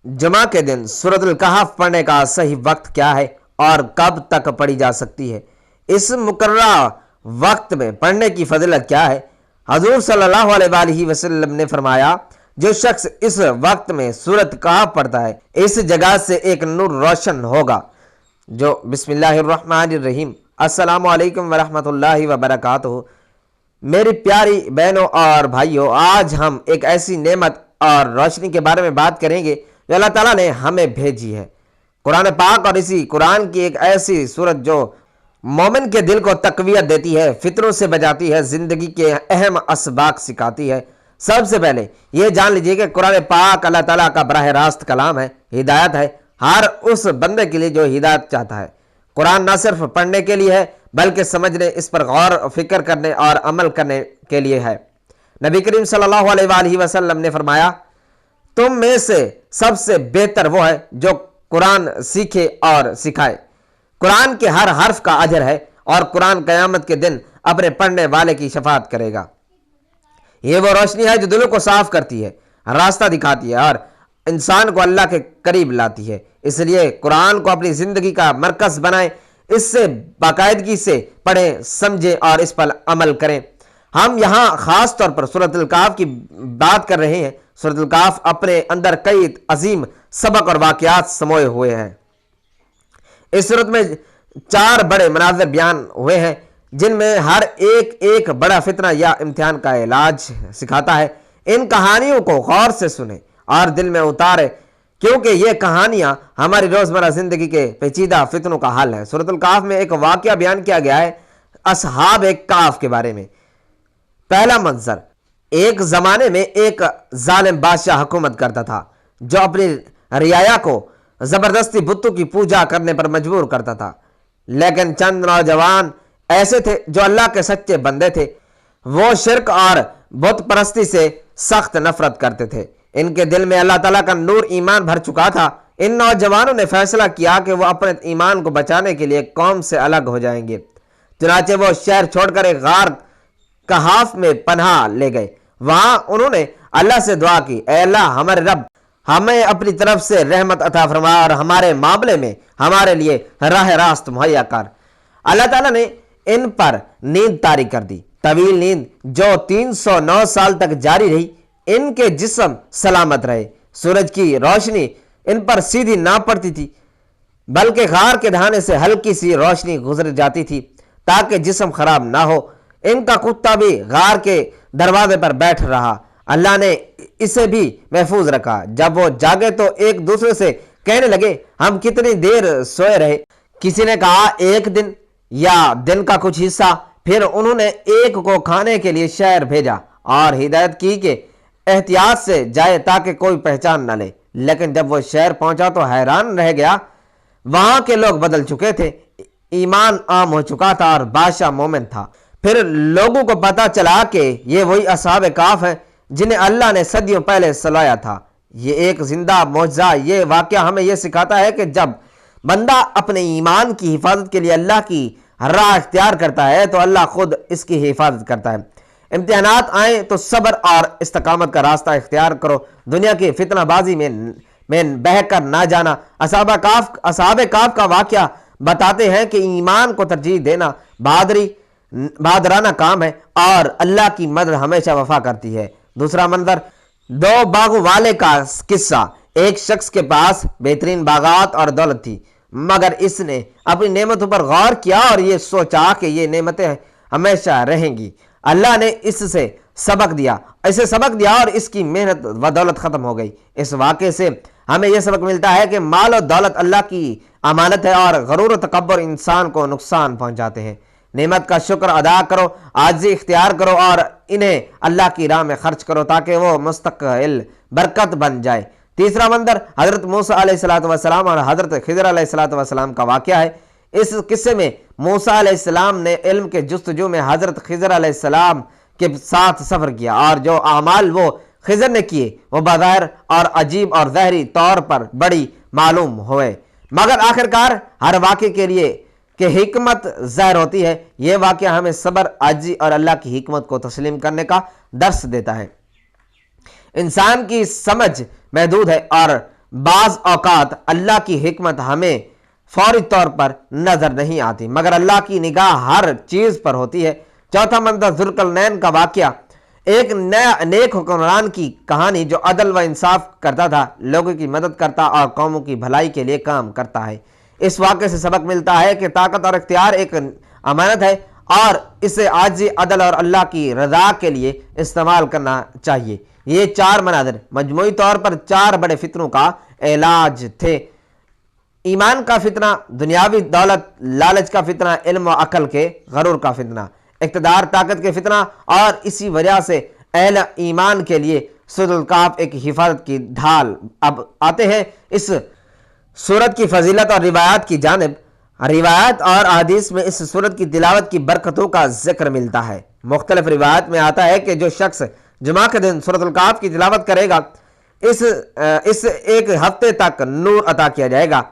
جمعہ کے دن سورۃ الکہف پڑھنے کا صحیح وقت کیا ہے اور کب تک پڑھی جا سکتی ہے؟ اس مقررہ وقت میں پڑھنے کی فضیلت کیا ہے؟ حضور صلی اللہ علیہ وآلہ وسلم نے فرمایا، جو شخص اس وقت میں سورۃ کہف پڑھتا ہے اس جگہ سے ایک نور روشن ہوگا جو بسم اللہ الرحمن الرحیم۔ السلام علیکم ورحمۃ اللہ وبرکاتہ۔ میری پیاری بہنوں اور بھائیوں، آج ہم ایک ایسی نعمت اور روشنی کے بارے میں بات کریں گے جو اللہ تعالیٰ نے ہمیں بھیجی ہے، قرآن پاک، اور اسی قرآن کی ایک ایسی صورت جو مومن کے دل کو تقویت دیتی ہے، فطروں سے بچاتی ہے، زندگی کے اہم اسباق سکھاتی ہے۔ سب سے پہلے یہ جان لیجئے کہ قرآن پاک اللہ تعالیٰ کا براہ راست کلام ہے، ہدایت ہے ہر اس بندے کے لیے جو ہدایت چاہتا ہے۔ قرآن نہ صرف پڑھنے کے لیے ہے بلکہ سمجھنے، اس پر غور و فکر کرنے اور عمل کرنے کے لیے ہے۔ نبی کریم صلی اللہ علیہ وآلہ وسلم نے فرمایا، تم میں سے سب سے بہتر وہ ہے جو قرآن سیکھے اور سکھائے۔ قرآن کے ہر حرف کا اجر ہے اور قرآن قیامت کے دن اپنے پڑھنے والے کی شفاعت کرے گا۔ یہ وہ روشنی ہے جو دلوں کو صاف کرتی ہے، راستہ دکھاتی ہے اور انسان کو اللہ کے قریب لاتی ہے۔ اس لیے قرآن کو اپنی زندگی کا مرکز بنائیں، اس سے باقاعدگی سے پڑھیں، سمجھیں اور اس پر عمل کریں۔ ہم یہاں خاص طور پر سورۃ الکہف کی بات کر رہے ہیں۔ سورۃ الکہف اپنے اندر کئی عظیم سبق اور واقعات سموئے ہوئے ہیں۔ اس سورت میں 4 بڑے مناظر بیان ہوئے ہیں جن میں ہر ایک بڑا فتنہ یا امتحان کا علاج سکھاتا ہے۔ ان کہانیوں کو غور سے سنیں اور دل میں اتاریں کیونکہ یہ کہانیاں ہماری روزمرہ زندگی کے پیچیدہ فتنوں کا حل ہے۔ سورۃ الکہف میں ایک واقعہ بیان کیا گیا ہے اصحاب کہف کے بارے میں۔ پہلا منظر، ایک زمانے میں ایک ظالم بادشاہ حکومت کرتا تھا جو اپنی رعایا کو زبردستی بتوں کی پوجا کرنے پر مجبور کرتا تھا، لیکن چند نوجوان ایسے تھے جو اللہ کے سچے بندے تھے۔ وہ شرک اور بت پرستی سے سخت نفرت کرتے تھے۔ ان کے دل میں اللہ تعالیٰ کا نور ایمان بھر چکا تھا۔ ان نوجوانوں نے فیصلہ کیا کہ وہ اپنے ایمان کو بچانے کے لیے قوم سے الگ ہو جائیں گے۔ چنانچہ وہ شہر چھوڑ کر ایک غار کہف میں پناہ لے گئے۔ وہاں انہوں نے اللہ سے دعا کی، اے اللہ ہمارے رب، ہمیں اپنی طرف سے رحمت عطا فرما اور ہمارے معاملے میں ہمارے لیے راہ راست مہیا کر۔ اللہ تعالیٰ نے ان پر نیند طاری کر دی، طویل نیند جو 309 سال تک جاری رہی۔ ان کے جسم سلامت رہے، سورج کی روشنی ان پر سیدھی نہ پڑتی تھی بلکہ غار کے ڈھانے سے ہلکی سی روشنی گزر جاتی تھی تاکہ جسم خراب نہ ہو۔ ان کا کتا بھی غار کے دروازے پر بیٹھ رہا، اللہ نے اسے بھی محفوظ رکھا۔ جب وہ جاگے تو ایک دوسرے سے کہنے لگے، ہم کتنی دیر سوئے رہے؟ کسی نے کہا 1 دن یا دن کا کچھ حصہ۔ پھر انہوں نے ایک کو کھانے کے لیے شہر بھیجا اور ہدایت کی کہ احتیاط سے جائے تاکہ کوئی پہچان نہ لے، لیکن جب وہ شہر پہنچا تو حیران رہ گیا۔ وہاں کے لوگ بدل چکے تھے، ایمان عام ہو چکا تھا اور بادشاہ مومن تھا۔ پھر لوگوں کو پتا چلا کہ یہ وہی اصحاب کہف ہیں جنہیں اللہ نے صدیوں پہلے سلایا تھا۔ یہ ایک زندہ معجزہ۔ یہ واقعہ ہمیں یہ سکھاتا ہے کہ جب بندہ اپنے ایمان کی حفاظت کے لیے اللہ کی راہ اختیار کرتا ہے تو اللہ خود اس کی حفاظت کرتا ہے۔ امتحانات آئیں تو صبر اور استقامت کا راستہ اختیار کرو، دنیا کی فتنہ بازی میں بہہ کر نہ جانا۔ اصحاب کہف کا واقعہ بتاتے ہیں کہ ایمان کو ترجیح دینا بہادرانہ کام ہے اور اللہ کی مدد ہمیشہ وفا کرتی ہے۔ دوسرا منظر، 2 باغوں والے کا قصہ۔ ایک شخص کے پاس بہترین باغات اور دولت تھی، مگر اس نے اپنی نعمتوں پر غور کیا اور یہ سوچا کہ یہ نعمتیں ہمیشہ رہیں گی۔ اللہ نے اسے سبق دیا اور اس کی محنت و دولت ختم ہو گئی۔ اس واقعے سے ہمیں یہ سبق ملتا ہے کہ مال و دولت اللہ کی امانت ہے اور غرور و تکبر انسان کو نقصان پہنچاتے ہیں۔ نعمت کا شکر ادا کرو، عاجزی اختیار کرو اور انہیں اللہ کی راہ میں خرچ کرو تاکہ وہ مستقل برکت بن جائے۔ تیسرا منظر، حضرت موسیٰ علیہ السلام اور حضرت خضر علیہ السلام کا واقعہ ہے۔ اس قصے میں موسیٰ علیہ السلام نے علم کے جستجو میں حضرت خضر علیہ السلام کے ساتھ سفر کیا اور جو اعمال وہ خضر نے کیے وہ بظاہر اور عجیب اور ظاہری طور پر بڑی معلوم ہوئے، مگر آخرکار ہر واقعے کے لیے کہ حکمت ظاہر ہوتی ہے۔ یہ واقعہ ہمیں صبر، عاجزی اور اللہ کی حکمت کو تسلیم کرنے کا درس دیتا ہے۔ انسان کی سمجھ محدود ہے اور بعض اوقات اللہ کی حکمت ہمیں فوری طور پر نظر نہیں آتی، مگر اللہ کی نگاہ ہر چیز پر ہوتی ہے۔ چوتھا منظر ذوالقرنین کا واقعہ، ایک نیک حکمران کی کہانی جو عدل و انصاف کرتا تھا، لوگوں کی مدد کرتا اور قوموں کی بھلائی کے لیے کام کرتا ہے۔ اس واقعے سے سبق ملتا ہے کہ طاقت اور اختیار ایک امانت ہے اور اسے عاجزی، عدل اور اللہ کی رضا کے لیے استعمال کرنا چاہیے۔ یہ 4 مناظر مجموعی طور پر 4 بڑے فتنوں کا علاج تھے: ایمان کا فتنہ، دنیاوی دولت لالچ کا فتنہ، علم و عقل کے غرور کا فتنہ، اقتدار طاقت کے فتنہ، اور اسی وجہ سے اہل ایمان کے لیے سورۃ الکہف ایک حفاظت کی ڈھال۔ اب آتے ہیں اس سورت کی فضیلت اور روایات کی جانب۔ روایات اور احادیث میں اس سورت کی تلاوت کی برکتوں کا ذکر ملتا ہے۔ مختلف روایات میں آتا ہے کہ جو شخص جمعہ کے دن سورۃ الکہف کی تلاوت کرے گا اس ایک ہفتے تک نور عطا کیا جائے گا،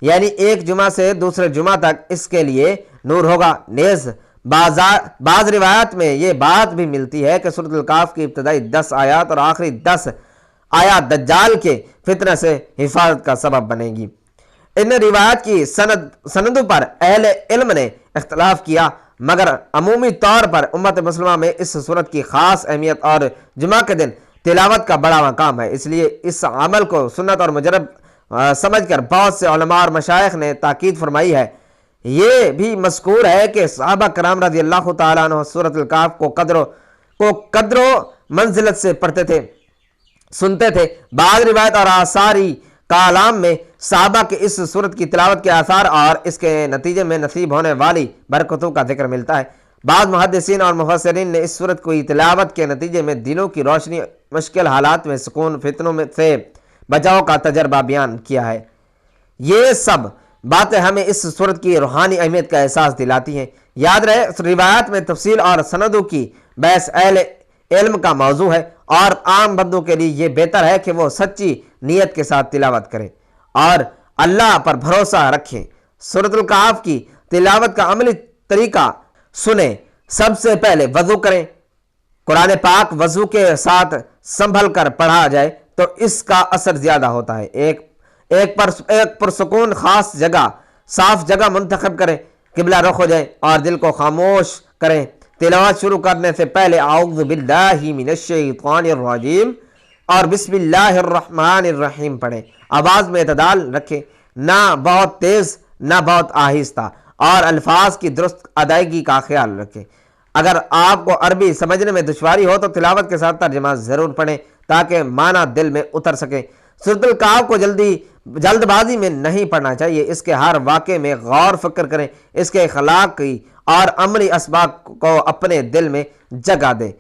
یعنی ایک جمعہ سے دوسرے جمعہ تک اس کے لیے نور ہوگا۔ نیز بعض روایات میں یہ بات بھی ملتی ہے کہ سورۃ الکہف کی ابتدائی 10 آیات اور آخری 10 آیات دجال کے فتنہ سے حفاظت کا سبب بنے گی۔ ان روایات کی سندوں پر اہل علم نے اختلاف کیا، مگر عمومی طور پر امت مسلمہ میں اس سورت کی خاص اہمیت اور جمعہ کے دن تلاوت کا بڑا مقام ہے، اس لیے اس عمل کو سنت اور مجرب سمجھ کر بہت سے علماء اور مشائخ نے تاکید فرمائی ہے۔ یہ بھی مذکور ہے کہ صحابہ کرام رضی اللہ تعالیٰ عنہ سورۃ الکہف کو قدر و منزلت سے پڑھتے تھے، سنتے تھے۔ بعض روایت اور آثاری کلام میں صحابہ کے اس سورت کی تلاوت کے آثار اور اس کے نتیجے میں نصیب ہونے والی برکتوں کا ذکر ملتا ہے۔ بعض محدثین اور مفسرین نے اس سورت کی تلاوت کے نتیجے میں دلوں کی روشنی، مشکل حالات میں سکون، فتنوں میں سے بچاؤ کا تجربہ بیان کیا ہے۔ یہ سب باتیں ہمیں اس سورت کی روحانی اہمیت کا احساس دلاتی ہیں۔ یاد رہے، روایات میں تفصیل اور سندوں کی بحث اہل علم کا موضوع ہے، اور عام بندوں کے لیے یہ بہتر ہے کہ وہ سچی نیت کے ساتھ تلاوت کریں اور اللہ پر بھروسہ رکھیں۔ سورۃ الکہف کی تلاوت کا عملی طریقہ سنیں۔ سب سے پہلے وضو کریں۔ قرآن پاک وضو کے ساتھ سنبھل کر پڑھا جائے تو اس کا اثر زیادہ ہوتا ہے۔ ایک پرسکون خاص جگہ، صاف جگہ منتخب کریں، قبلہ رخ ہو جائیں اور دل کو خاموش کریں۔ تلاوت شروع کرنے سے پہلے اعوذ باللہ من الشیطان الرجیم اور بسم اللہ الرحمن الرحیم پڑھیں۔ آواز میں اعتدال رکھیں، نہ بہت تیز نہ بہت آہستہ، اور الفاظ کی درست ادائیگی کا خیال رکھیں۔ اگر آپ کو عربی سمجھنے میں دشواری ہو تو تلاوت کے ساتھ ترجمہ ضرور پڑھیں تاکہ معنی دل میں اتر سکے۔ سورۃ الکہف کو جلد بازی میں نہیں پڑھنا چاہیے، اس کے ہر واقعے میں غور فکر کریں، اس کے اخلاقی اور عملی اسباق کو اپنے دل میں جگہ دیں۔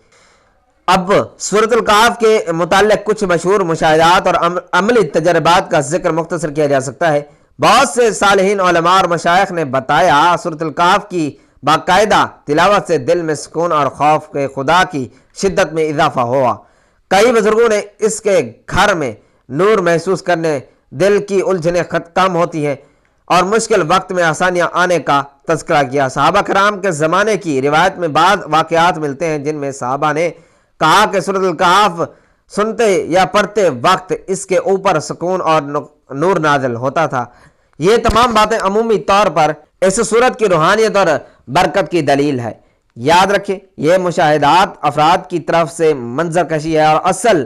اب سورۃ الکہف کے متعلق کچھ مشہور مشاہدات اور عملی تجربات کا ذکر مختصر کیا جا سکتا ہے۔ بہت سے صالحین علماء اور مشائخ نے بتایا سورۃ الکہف کی باقاعدہ تلاوت سے دل میں سکون اور خوف کے خدا کی شدت میں اضافہ ہوا۔ کئی بزرگوں نے اس کے گھر میں نور محسوس کرنے، دل کی الجھنیں کم ہوتی ہیں اور مشکل وقت میں آسانیاں آنے کا تذکرہ کیا۔ صحابہ کرام کے زمانے کی روایت میں بعض واقعات ملتے ہیں جن میں صحابہ نے کہا کہ سورۃ الکہف سنتے یا پڑھتے وقت اس کے اوپر سکون اور نور نازل ہوتا تھا۔ یہ تمام باتیں عمومی طور پر اس سورت کی روحانیت اور برکت کی دلیل ہے۔ یاد رکھیں، یہ مشاہدات افراد کی طرف سے منظر کشی ہے اور اصل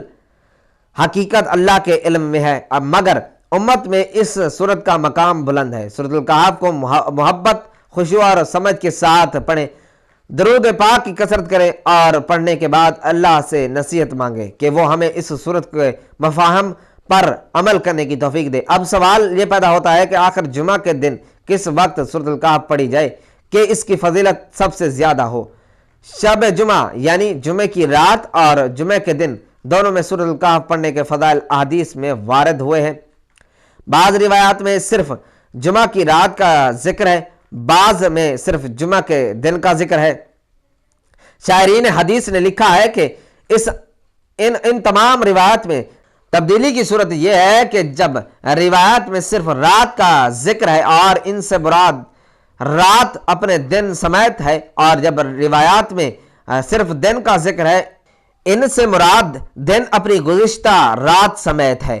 حقیقت اللہ کے علم میں ہے، مگر امت میں اس سورت کا مقام بلند ہے۔ سورۃ الکہف کو محبت، خشوع اور سمجھ کے ساتھ پڑھیں، درود پاک کی کثرت کریں اور پڑھنے کے بعد اللہ سے نصیحت مانگیں کہ وہ ہمیں اس سورت کے مفاہیم پر عمل کرنے کی توفیق دے۔ اب سوال یہ پیدا ہوتا ہے کہ آخر جمعہ کے دن کس وقت سورۃ الکہف پڑھی جائے کہ اس کی فضیلت سب سے زیادہ ہو؟ شب جمعہ یعنی جمعے کی رات اور جمعے کے دن دونوں میں سورۃ الکہف پڑھنے کے فضائل احادیث میں وارد ہوئے ہیں۔ بعض روایات میں صرف جمعہ کی رات کا ذکر ہے، بعض میں صرف جمعہ کے دن کا ذکر ہے۔ شاعرین حدیث نے لکھا ہے کہ ان تمام روایات میں تبدیلی کی صورت یہ ہے کہ جب روایات میں صرف رات کا ذکر ہے اور ان سے مراد رات اپنے دن سمیت ہے، اور جب روایات میں صرف دن کا ذکر ہے ان سے مراد دن اپنی گزشتہ رات سمیت ہے،